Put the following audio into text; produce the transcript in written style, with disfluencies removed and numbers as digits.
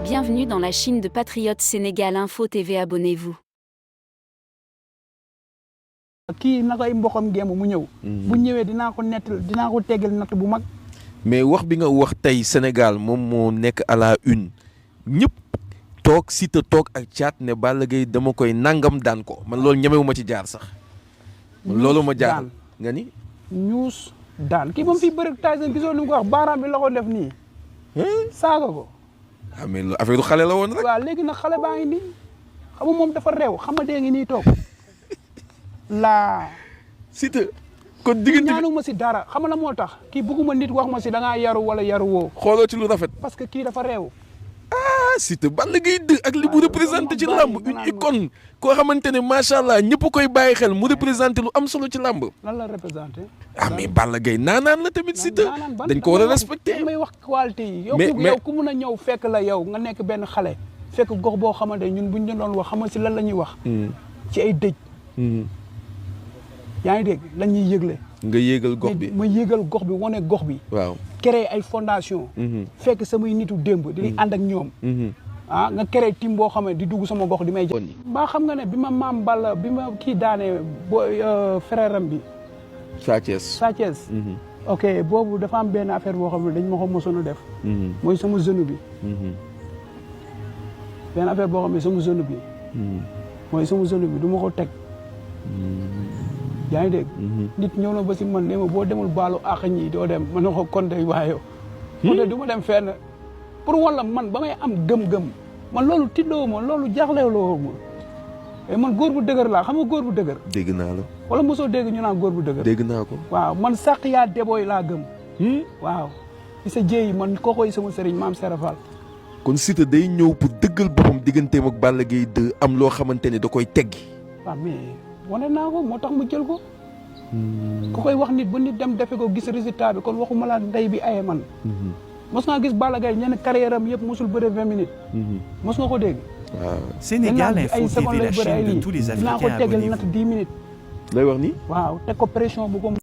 Bienvenue dans la Chine de Patriote Sénégal Info TV, abonnez-vous. kii na koy mboxam gémm mu ñëw. bu ñëwee dinaa ko teggal natt bu mag. mais wax bi nga wax tey Sénégal moom moo nekk à la une ñëpp toog Siteu toog ak Thiat ne Balla Gaye dama koy nangam daan ko man loolu ñemewu ma ci jaar sax. loolu ma jaar nga ni. ñuus daan kii ba mu fi bëri Tyson gisoo ni mu ko wax baaraam bi la ko def nii. saaga ko. ah mais lu affaire xale la woon rek. waaw léegi nag xale baa ngi nii xam nga moom dafa réew xam nga dee ngi nii toog. laa. Siteu kon diggante ñaanuma si dara xam nga la moo tax kii bëgguma nit wax ma si da ngaa yaru wala yaru woo. xooloo ci lu rafet. parce que kii dafa réew. ah Siteu Balla Gaye 2 ak li mu représenté ci làmb une icône koo xamante ne macha allah ñëpp koy bàyyi xel mu représenté lu am solo ci làmb. lan la représenté. ah mais Balla Gaye naanaan la tamit Siteu dañ ko war a respecté. may wax qualité yi. mais yow ku mun a ñëw fekk la yow nga nekk benn xale. fekk gox boo xamante ñun buñ ñu doon wax xam nga si lan la ñuy wax. ci ay dëj. yaa ngi dégg lan ñuy yëgle. nga yéegal gox bi ma yéegal gox bi wane gox bi. waaw créer ay fondation fekk samay nitu démb di ànd ak ñoom. nga créer team boo xam ne di dugg sama gox di may. mbaa xam nga ne bi ma maam Balla bi ma kii daanee frère am bi. Sa Thiès. ok boobu dafa am benn affaire boo xam ne dañ ma ko mosoon a def. mooy sama genou bi. benn affaire boo xam ne sama genou bi. mooy sama genou bi du ma ko teg. yaa ngi dégg. nit ñëw na ba si man ne ma boo demul baalu àq ñi doo dem ma ne ko konte waaye konte du ma dem fenn pour wala man ba may am gëm-gëm man loolu tiddoo ma loolu jaaxlewloo ma man góor bu dëgër laa xam nga góor bu dëgër. dégg naa la. wala mosoo dégg ñu naan góor bu dëgër. dégg naa ko. waaw man sàq yaa debooy laa gëm. waaw ci sa jéey man kookoy sama sëriñ maam Serafal. kon Siteu day ñëw pour dëggal boppam digganteem ak Balla Gaye 2 am loo xamante ne da koy teggi. waaw mais wane naa ko moo tax mu jël ko. ku koy wax nit ba nit dem defe ko gis résultat bi kon waxuma la ndey bi aye man. mos nga gis Balla Gaye ñenn carrière am yëpp mosul bëre 20 minutes. mos nga ko dégg. waaw Sénégal Info TV, la chaîne de tous les Africains dinaa ko tegal abonnés-vous. natt 10 minutes. lay wax ni. waaw teg ko pression bu ko.